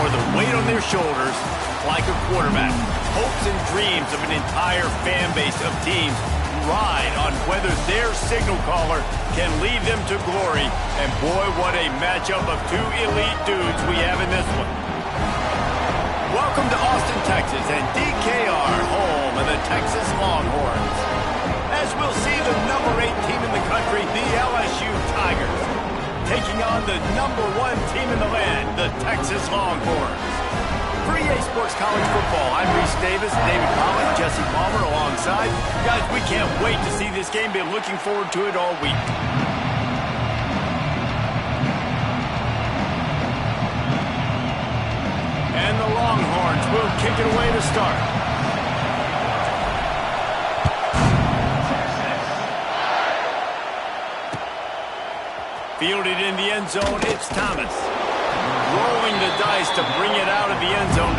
or the weight on their shoulders like a quarterback. Hopes and dreams of an entire fan base of teams ride on whether their signal caller can lead them to glory. And boy, what a matchup of two elite dudes we have in this one. Welcome to Austin, Texas, and DKR, home of the Texas Longhorns. As we'll see, the number 8 team in the country, the LSU Tigers, taking on the number 1 team in the land, the Texas Longhorns. For EA Sports College Football, I'm Reese Davis, David Collins, Jesse Palmer alongside. Guys, we can't wait to see this game. Been looking forward to it all week. And the Longhorns will kick it away to start. Fielded in the end zone, it's Thomas. Rolling the dice to bring it out of the end zone.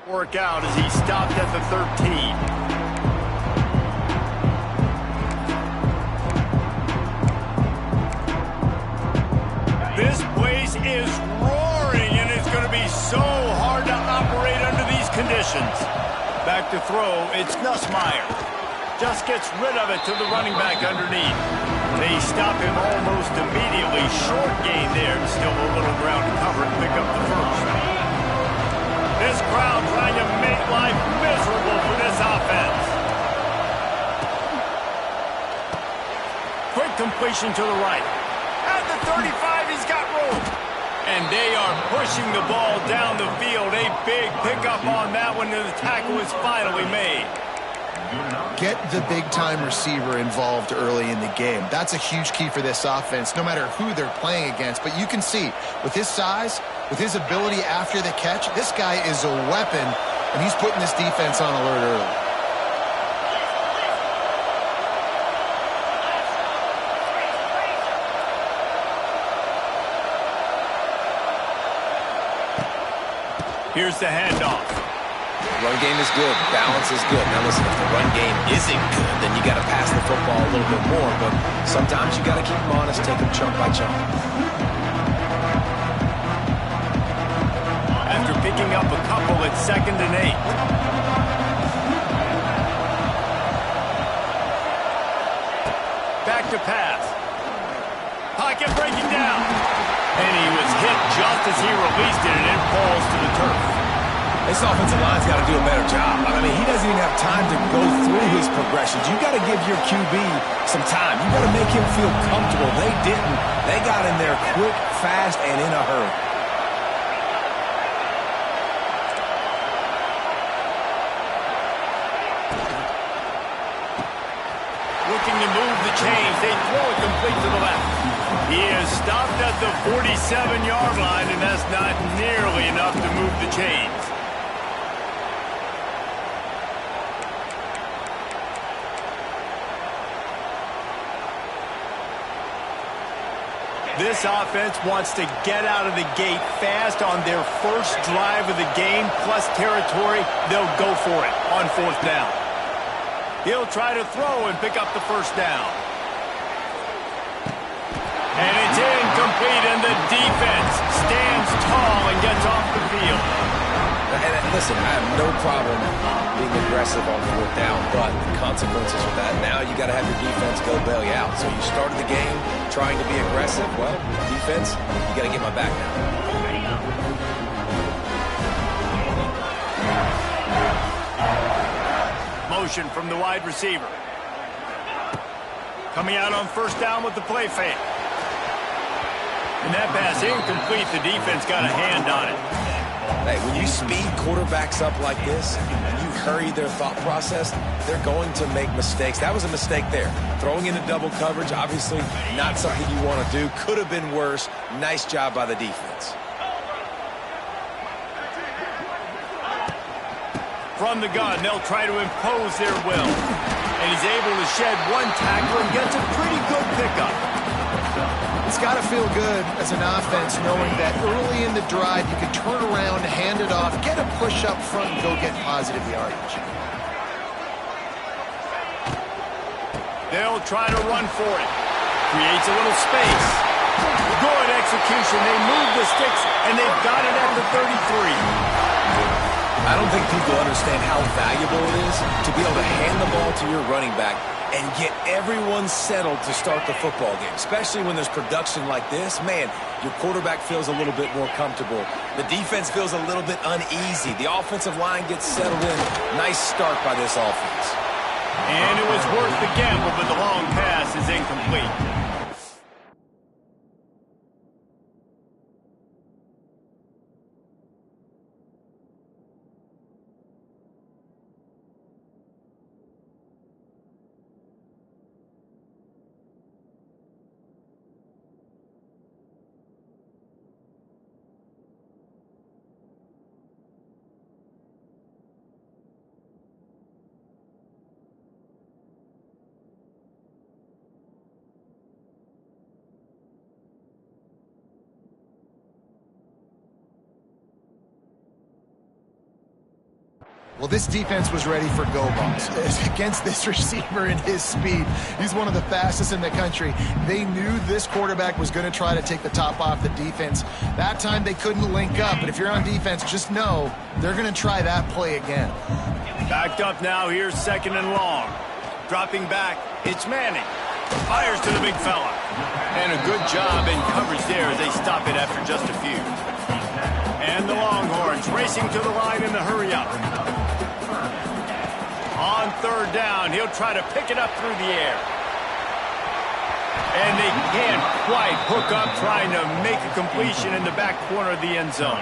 Work out as he stopped at the 13. This place is roaring, and it's going to be so hard to operate under these conditions. Back to throw, it's Nussmeier. Just gets rid of it to the running back underneath. They stop him almost immediately. Short gain there. Still a little ground to cover and pick up the first. This crowd trying to make life miserable for this offense. Quick completion to the right. At the 35, he's got room. And they are pushing the ball down the field. A big pickup on that one, and the tackle is finally made. Get the big-time receiver involved early in the game. That's a huge key for this offense, no matter who they're playing against. But you can see, with his size, with his ability after the catch, this guy is a weapon, and he's putting this defense on alert early. Here's the handoff. Run game is good. Balance is good. Now listen, if the run game isn't good, then you got to pass the football a little bit more. But sometimes you got to keep them honest, take them chunk by chunk. After picking up a couple, it's 2nd and 8. Back to pass. Pocket breaking down. And he was hit just as he released it, and it falls to the turf. This offensive line's got to do a better job. I mean, he doesn't even have time to go through his progressions. You got to give your QB some time. You got to make him feel comfortable. They didn't. They got in there quick, fast, and in a hurry. Looking to move the chains. They throw it complete to the left. He is stopped at the 47-yard line, and that's not nearly enough to move the chains. This offense wants to get out of the gate fast on their first drive of the game, plus territory. They'll go for it on 4th down. He'll try to throw and pick up the first down. And it's incomplete, and the defense stands tall and gets off the field. And listen, I have no problem being aggressive on 4th down, but the consequences of that, now you got to have your defense go bail you out. So you started the game trying to be aggressive. Well, defense, you got to get my back now. Motion from the wide receiver. Coming out on 1st down with the play fake. And that pass incomplete. The defense got a hand on it. Hey, when you speed quarterbacks up like this, and you hurry their thought process, they're going to make mistakes. That was a mistake there. Throwing into double coverage, obviously not something you want to do. Could have been worse. Nice job by the defense. From the gun, they'll try to impose their will. And he's able to shed one tackle and gets a pretty good pickup. It's got to feel good as an offense knowing that early in the drive you can turn around, hand it off, get a push up front, and go get positive yardage. They'll try to run for it. Creates a little space. Good execution. They move the sticks, and they've got it at the 33. I don't think people understand how valuable it is to be able to hand the ball to your running back and get everyone settled to start the football game, especially when there's production like this. Man, your quarterback feels a little bit more comfortable. The defense feels a little bit uneasy. The offensive line gets settled in. Nice start by this offense. And it was worth the gamble, but the long pass is incomplete. Well, this defense was ready for go balls against this receiver and his speed. He's one of the fastest in the country. They knew this quarterback was going to try to take the top off the defense. That time they couldn't link up, but if you're on defense, just know they're going to try that play again. Backed up now. Here's 2nd and long. Dropping back. It's Manning. Fires to the big fella. And a good job in coverage there as they stop it after just a few. And the Longhorns racing to the line in the hurry up. On 3rd down, he'll try to pick it up through the air. And they can't quite hook up trying to make a completion in the back corner of the end zone.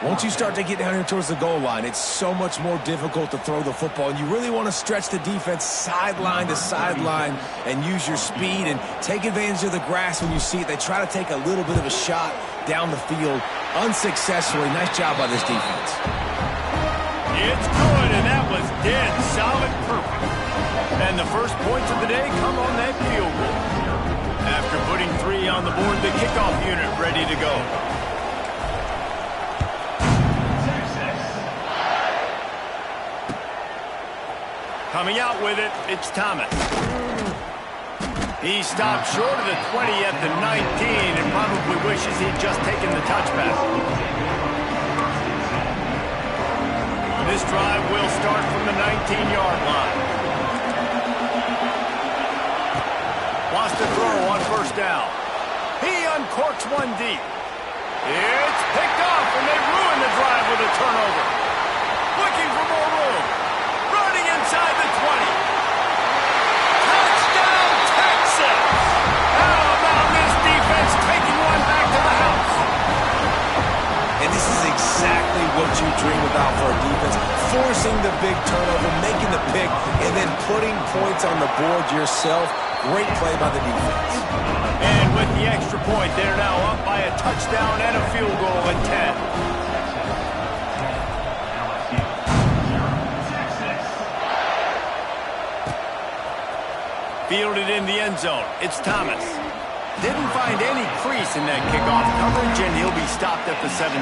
Once you start to get down here towards the goal line, it's so much more difficult to throw the football. And you really want to stretch the defense sideline to sideline and use your speed and take advantage of the grass when you see it. They try to take a little bit of a shot down the field unsuccessfully. Nice job by this defense. It's good, and that was dead solid perfect. And the first points of the day come on that field goal. After putting 3 on the board, the kickoff unit ready to go. Coming out with it, it's Thomas. He stopped short of the 20 at the 19 and probably wishes he'd just taken the touchback. This drive will start from the 19-yard line. Wants to throw on 1st down. He uncorks one deep. It's the turnover. Looking for more room. Running inside the 20. Touchdown, Texas! How about this defense taking one back to the house? And this is exactly what you dream about for a defense. Forcing the big turnover, making the pick, and then putting points on the board yourself. Great play by the defense. And with the extra point, they're now up by a touchdown and a field goal at 10. Fielded in the end zone. It's Thomas. Didn't find any crease in that kickoff coverage, and he'll be stopped at the 17.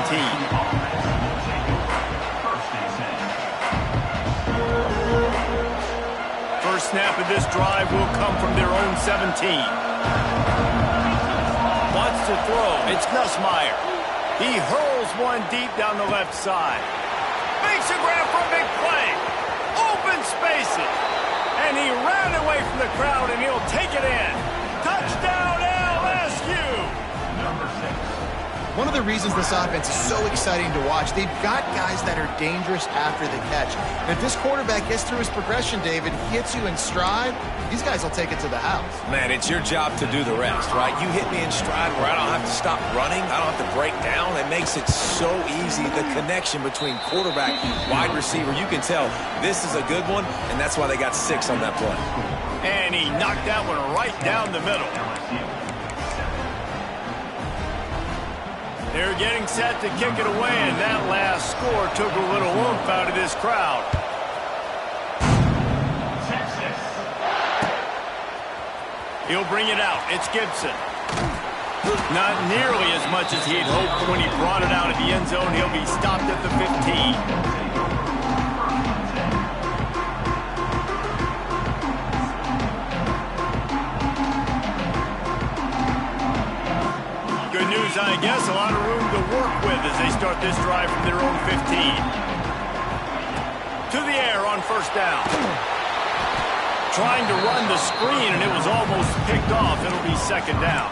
First snap of this drive will come from their own 17. Wants to throw. It's Nussmeier. He hurls one deep down the left side. Makes a grab for a big play. Open spaces. And he ran away from the crowd, and he'll take it in. Touchdown, LSU! Number 6. One of the reasons this offense is so exciting to watch, they've got guys that are dangerous after the catch. And if this quarterback gets through his progression, David, hits you in stride, these guys will take it to the house. Man, it's your job to do the rest, right? You hit me in stride where I don't have to stop running. I don't have to break down. It makes it so easy, the connection between quarterback, wide receiver. You can tell this is a good one, and that's why they got 6 on that play. And he knocked that one right down the middle. They're getting set to kick it away, and that last score took a little oomph out of this crowd. He'll bring it out. It's Gibson. Not nearly as much as he had hoped when he brought it out of the end zone. He'll be stopped at the 15. Good news, I guess. A lot of room to work with as they start this drive from their own 15. To the air on first down. Trying to run the screen, and it was almost picked off. It'll be second down.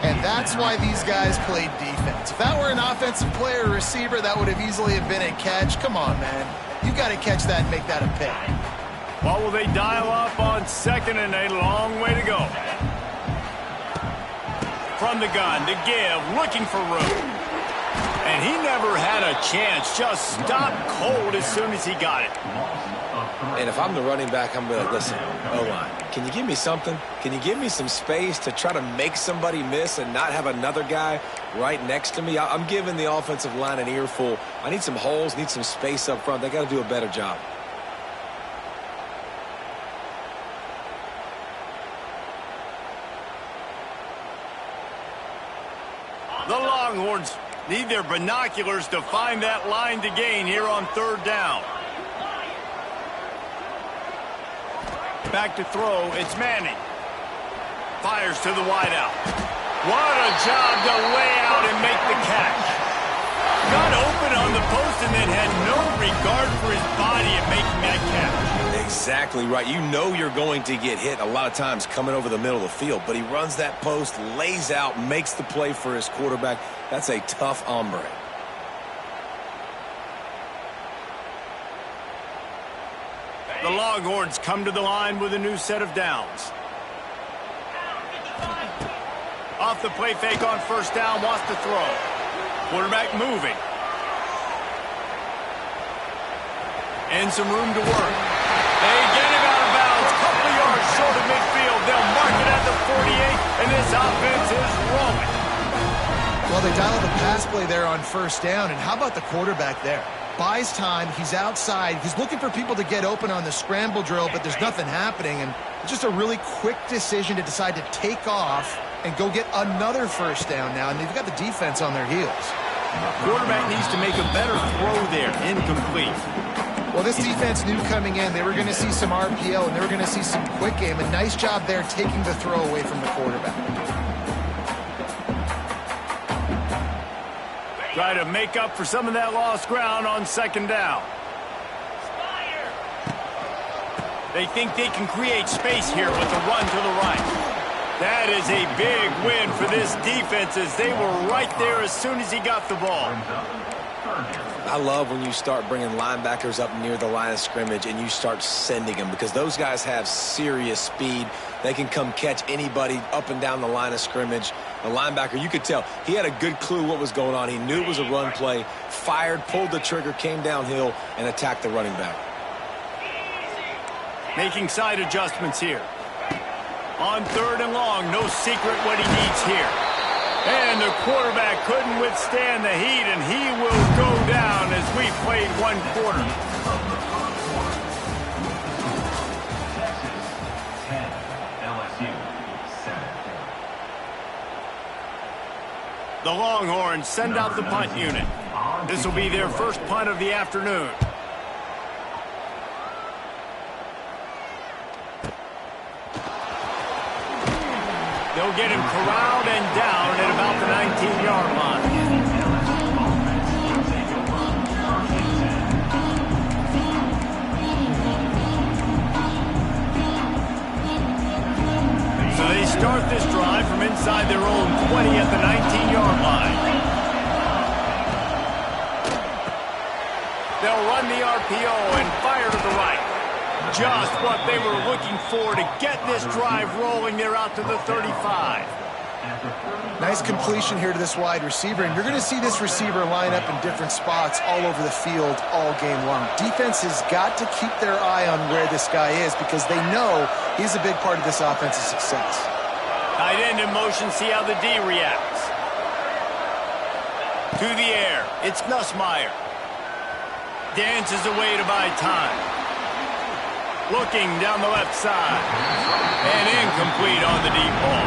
And that's why these guys played defense. If that were an offensive player or receiver, that would have easily have been a catch. Come on, man. You got to catch that and make that a pick. What will they dial up on second, and a long way to go. From the gun to give, looking for room. And he never had a chance, just stopped cold as soon as he got it. And if I'm the running back, I'm going to listen. O-line, can you give me something? Can you give me some space to try to make somebody miss and not have another guy right next to me? I'm giving the offensive line an earful. I need some holes, need some space up front. They got to do a better job. The Longhorns need their binoculars to find that line to gain here on third down. Back to throw, it's Manning. Fires to the wideout. What a job to lay out and make the catch. Got open on the post and then had no regard for his body in making that catch. Exactly right. You know you're going to get hit a lot of times coming over the middle of the field, but he runs that post, lays out, makes the play for his quarterback. That's a tough hombre. The Longhorns come to the line with a new set of downs. Off the play fake on first down, wants to throw. Quarterback moving. And some room to work. They get him out of bounds, couple of yards short of midfield. They'll mark it at the 48, and this offense is rolling. Well, they dial the pass play there on first down, and how about the quarterback there? Buys time, he's outside, he's looking for people to get open on the scramble drill, but there's nothing happening, and it's just a really quick decision to decide to take off and go get another first down now, and they've got the defense on their heels. Quarterback needs to make a better throw there, incomplete. Well, this defense knew coming in they were going to see some RPO and they were going to see some quick game. A nice job there taking the throw away from the quarterback. Try to make up for some of that lost ground on second down. They think they can create space here with the run to the right. That is a big win for this defense as they were right there as soon as he got the ball. I love when you start bringing linebackers up near the line of scrimmage and you start sending them, because those guys have serious speed. They can come catch anybody up and down the line of scrimmage. The linebacker, you could tell, he had a good clue what was going on. He knew it was a run play, fired, pulled the trigger, came downhill, and attacked the running back. Making side adjustments here. On 3rd and long, no secret what he needs here. And the quarterback couldn't withstand the heat, and he will go down as we played 1 quarter. Texas 10, LSU 7. The Longhorns send out the punt unit. This will be their first punt of the afternoon. They'll get him corralled and down at about the 19-yard line. So they start this drive from inside their own 20 at the 19-yard line. They'll run the RPO and fire to the right. Just what they were looking for to get this drive rolling. They're out to the 35. Nice completion here to this wide receiver, and you're going to see this receiver line up in different spots all over the field all game long. Defense has got to keep their eye on where this guy is because they know he's a big part of this offense's success. Tight end in motion, see how the D reacts. To the air, it's Nussmeier. Dances away to buy time. Looking down the left side. And incomplete on the deep ball.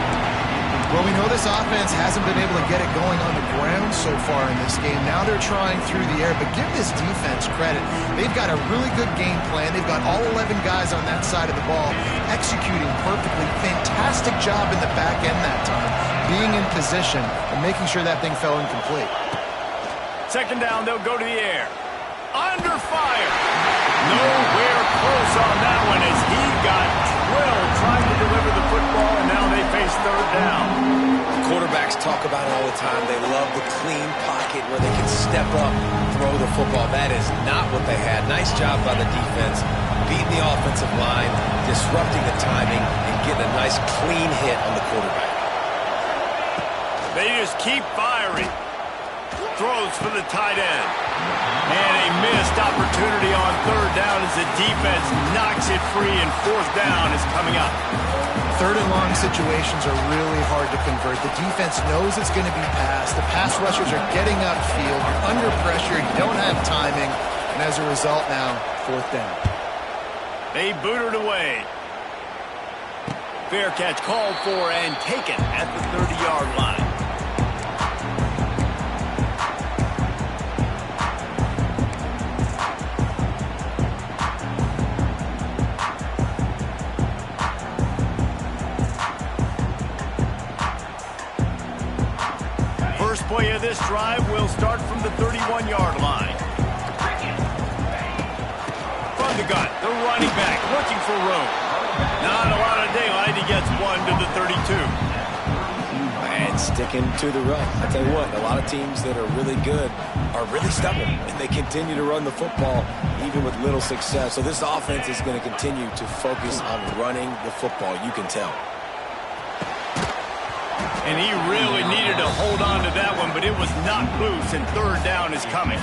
Well, we know this offense hasn't been able to get it going on the ground so far in this game. Now they're trying through the air, but give this defense credit. They've got a really good game plan. They've got all 11 guys on that side of the ball executing perfectly. Fantastic job in the back end that time, being in position and making sure that thing fell incomplete. 2nd down, they'll go to the air. Under fire. Nowhere close on that one as he got drilled trying to deliver the football, and now they face 3rd down. Quarterbacks talk about it all the time. They love the clean pocket where they can step up, throw the football. That is not what they had. Nice job by the defense, beating the offensive line, disrupting the timing, and getting a nice clean hit on the quarterback. They just keep firing. Throws for the tight end. And a missed opportunity on 3rd down as the defense knocks it free, and 4th down is coming up. 3rd and long situations are really hard to convert. The defense knows it's going to be passed. The pass rushers are getting upfield. You're under pressure. You don't have timing. And as a result now, 4th down. They boot it away. Fair catch called for and taken at the 30-yard line. First play of this drive will start from the 31-yard line. From the gun, the running back looking for room. Not a lot of daylight. He gets 1 to the 32. And sticking to the run. I tell you what, a lot of teams that are really good are really stubborn, and they continue to run the football even with little success. So this offense is going to continue to focus on running the football. You can tell. And he really needed to hold on to that one, but it was not loose, and 3rd down is coming.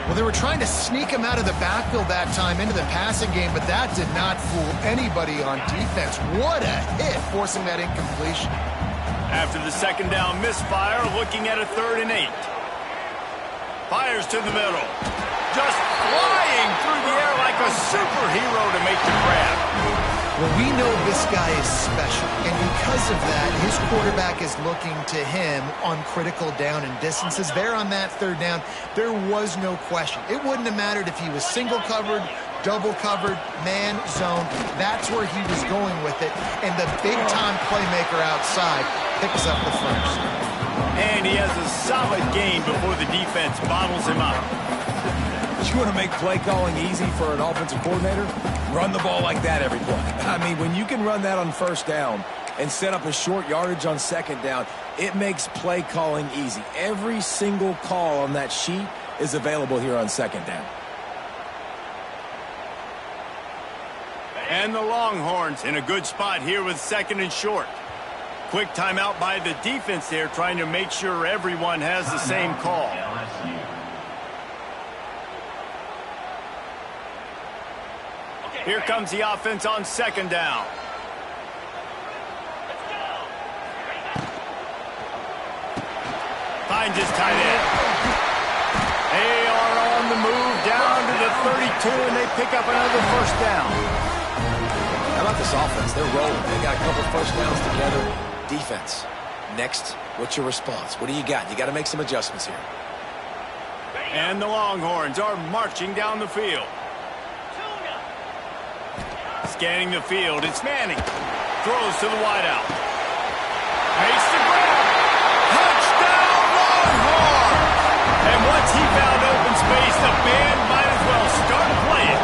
Well, they were trying to sneak him out of the backfield that time into the passing game, but that did not fool anybody on defense. What a hit, forcing that incompletion. After the 2nd down misfire, looking at a 3rd and 8. Fires to the middle. Just flying through the air like a superhero to make the grab. Well, we know this guy is special, and because of that, his quarterback is looking to him on critical down and distances. There on that 3rd down, there was no question. It wouldn't have mattered if he was single covered, double covered, man, zone. That's where he was going with it, and the big-time playmaker outside picks up the first. And he has a solid game before the defense bottles him up. You want to make play calling easy for an offensive coordinator? Run the ball like that every play. I mean, when you can run that on 1st down and set up a short yardage on second down, it makes play calling easy. Every single call on that sheet is available here on second down. And the Longhorns in a good spot here with second and short. Quick timeout by the defense there, trying to make sure everyone has the same call. LSU. Here comes the offense on second down. Finds his tight end. They are on the move down to the 32, and they pick up another first down. How about this offense? They're rolling. They got a couple first downs together. Defense. Next, what's your response? What do you got? You got to make some adjustments here. And the Longhorns are marching down the field. Scanning the field, it's Manning. Throws to the wideout. Makes the grab. Touchdown, Longhorns! And once he found open space, the band might as well start playing.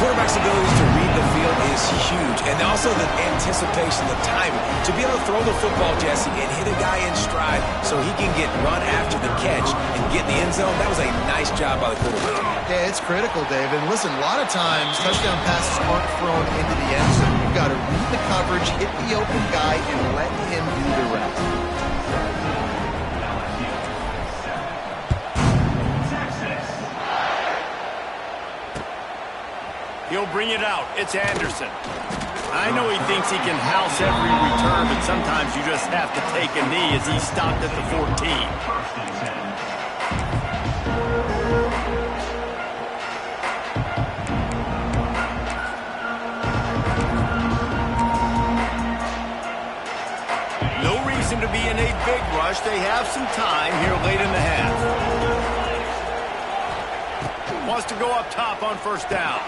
Quarterback's ability to read the field is huge, and also the anticipation, the timing. To be able to throw the football, Jesse, and hit a guy in stride so he can get run after the catch and get in the end zone, that was a nice job by the quarterback. Yeah, it's critical, Dave. And listen, a lot of times touchdown passes aren't thrown into the end zone. You've got to read the coverage, hit the open guy, and let him do the rest. Texas. He'll bring it out. It's Anderson. I know he thinks he can house every return, but sometimes you just have to take a knee as he stopped at the 14. First and 10. No reason to be in a big rush. They have some time here late in the half. Wants to go up top on first down.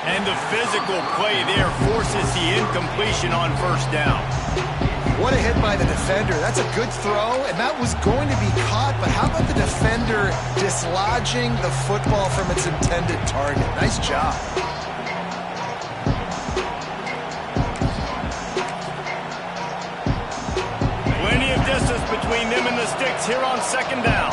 And the physical play there forces the incompletion on first down. What a hit by the defender. That's a good throw, and that was going to be caught, but how about the defender dislodging the football from its intended target? Nice job. Plenty of distance between them and the sticks here on second down.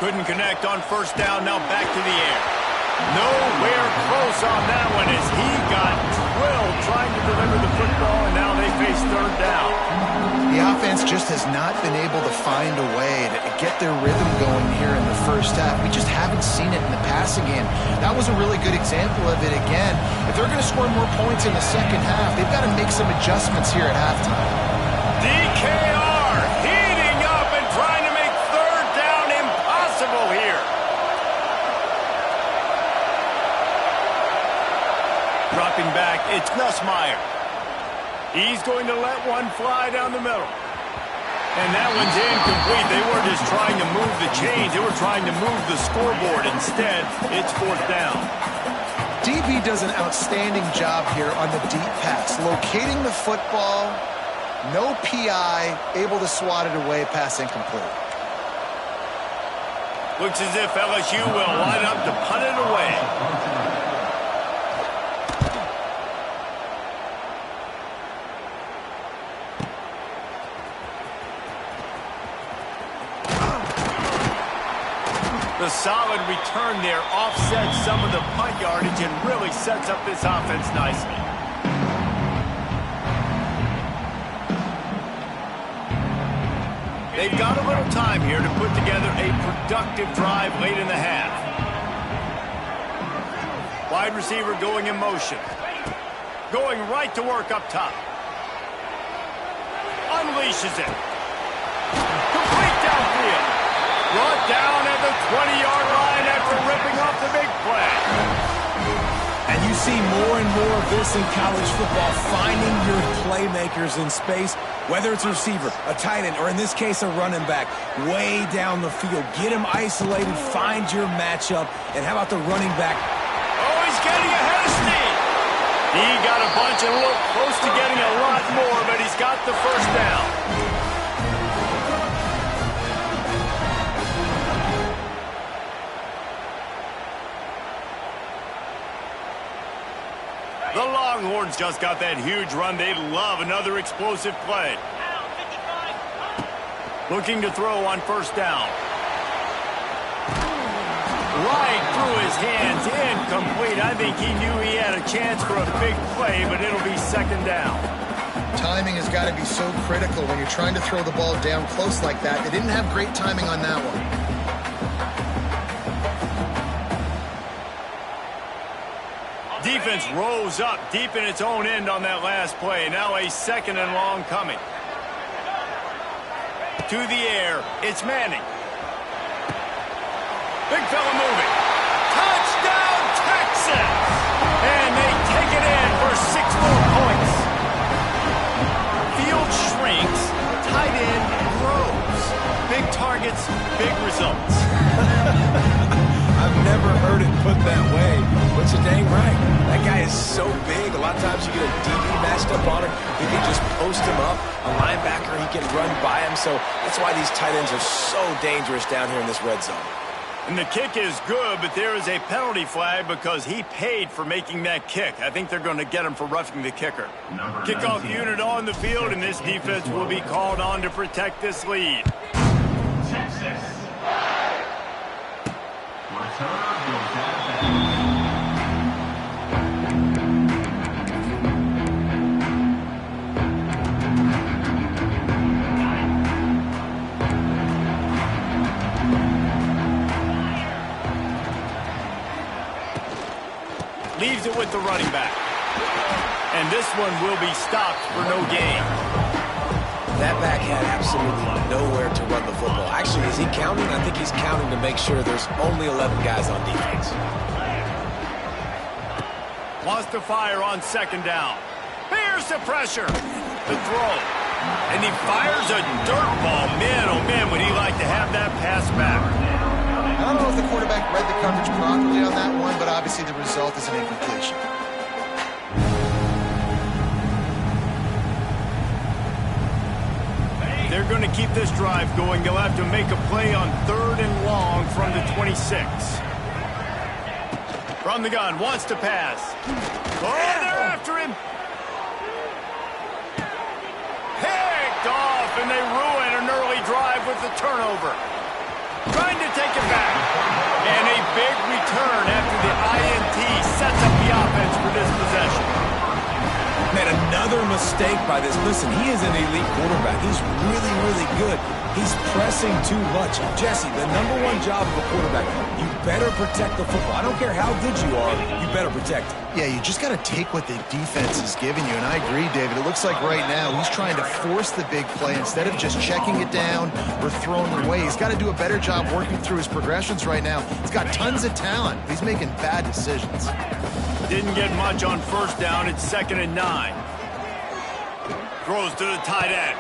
Couldn't connect on first down, now back to the air. Nowhere close on that one as he got drilled trying to deliver the football, and now they face third down. The offense just has not been able to find a way to get their rhythm going here in the first half. We just haven't seen it in the passing game. That was a really good example of it again. If they're going to score more points in the second half, they've got to make some adjustments here at halftime. DKR heating up and trying to make third down impossible here. Dropping back, it's Nussmeier. He's going to let one fly down the middle. And that one's incomplete. They weren't just trying to move the chains. They were trying to move the scoreboard. Instead, it's fourth down. DB does an outstanding job here on the deep pass. Locating the football, no PI, able to swat it away, pass incomplete. Looks as if LSU will line up to punt it away. The solid return there offsets some of the punt yardage and really sets up this offense nicely. They've got a little time here to put together a productive drive late in the half. Wide receiver going in motion. Going right to work up top. Unleashes it. Complete downfield. Brought down at the 20-yard line after ripping off the big play. And you see more and more of this in college football, finding your playmakers in space, whether it's a receiver, a tight end, or in this case, a running back, way down the field. Get him isolated, find your matchup, and how about the running back? Oh, he's getting ahead of steam. He got a bunch and looked close to getting a lot more, but he's got the first down. The Longhorns just got that huge run. They love another explosive play. Looking to throw on first down. Right through his hands, incomplete. I think he knew he had a chance for a big play, but it'll be second down. Timing has got to be so critical when you're trying to throw the ball down close like that. They didn't have great timing on that one. Defense rose up deep in its own end on that last play. Now a second and long coming. To the air, it's Manning. Big fella moving. Touchdown, Texas! And they take it in for 6 more points. Field shrinks, tight end grows. Big targets, big results. I've never heard it put that way, but you're dang right. That guy is so big. A lot of times you get a DB matched up on him. He can just post him up. A linebacker, he can run by him. So that's why these tight ends are so dangerous down here in this red zone. And the kick is good, but there is a penalty flag because he paid for making that kick. I think they're going to get him for roughing the kicker. Kickoff unit on the field, and this defense will be called on to protect this lead. Texas. Return goes out of Leaves it with the running back. And this one will be stopped for no gain. That back had absolutely nowhere to run the football. Actually, is he counting? I think he's counting to make sure there's only 11 guys on defense. Wants to fire on second down. Here's the pressure. The throw. And he fires a dirt ball. Man, oh man, would he like to have that pass back. I don't know if the quarterback read the coverage properly on that one, but obviously the result is an incompletion. They're going to keep this drive going. They'll have to make a play on 3rd and long from the 26. From the gun, wants to pass. Oh, they're after him. Picked off, and they ruin an early drive with the turnover. Trying to take it back. And a big return after the INT sets up the offense for this possession. Man, another mistake by this. Listen, he is an elite quarterback. He's really, really good. He's pressing too much. Jesse, the #1 job of a quarterback, you better protect the football. I don't care how good you are, you better protect it. Yeah, you just got to take what the defense is giving you, and I agree, David. It looks like right now he's trying to force the big play instead of just checking it down or throwing it away. He's got to do a better job working through his progressions right now. He's got tons of talent. He's making bad decisions. Didn't get much on first down. It's 2nd and 9. Throws to the tight end.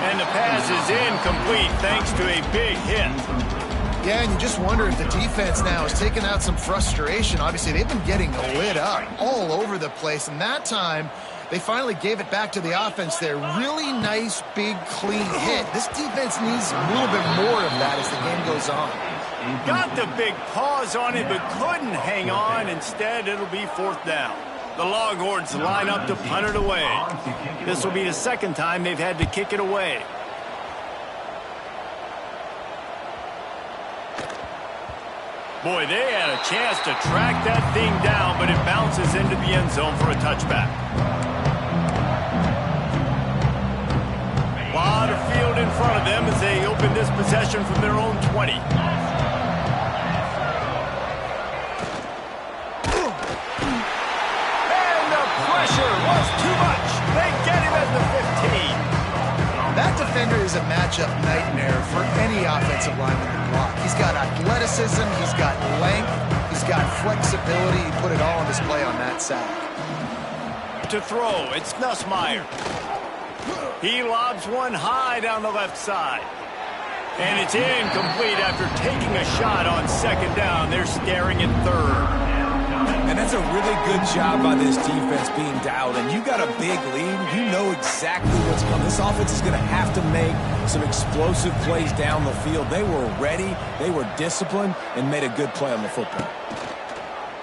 And the pass is incomplete thanks to a big hit. Yeah, and you just wonder if the defense now is taking out some frustration. Obviously, they've been getting lit up all over the place, and that time they finally gave it back to the offense there. Really nice, big, clean hit. This defense needs a little bit more of that as the game goes on. Got the big pause on it, but couldn't hang on. Instead, it'll be 4th down. The Longhorns line up to punt it away. This will be the 2nd time they've had to kick it away. Boy, they had a chance to track that thing down, but it bounces into the end zone for a touchback. A lot of field in front of them as they open this possession from their own 20. Pressure was too much. They get him at the 15. That defender is a matchup nightmare for any offensive lineman to block. He's got athleticism, he's got length, he's got flexibility. He put it all on display on that sack. To throw, it's Nussmeier. He lobs one high down the left side. And it's incomplete after taking a shot on 2nd down. They're staring at 3rd. And that's a really good job by this defense being dialed. And you got a big lead. You know exactly what's coming. This offense is going to have to make some explosive plays down the field. They were ready, they were disciplined, and made a good play on the football.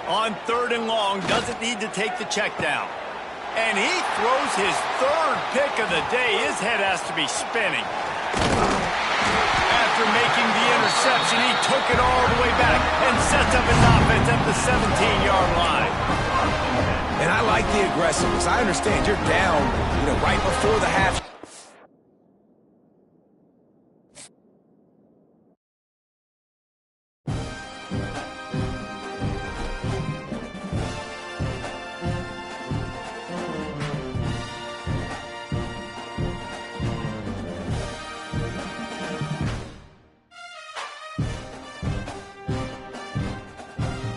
On 3rd and long, doesn't need to take the check down. And he throws his 3rd pick of the day. His head has to be spinning. After making the interception, he took it all the way back and sets up his offense at the 17-yard line. And I like the aggressiveness. I understand you're down, right before the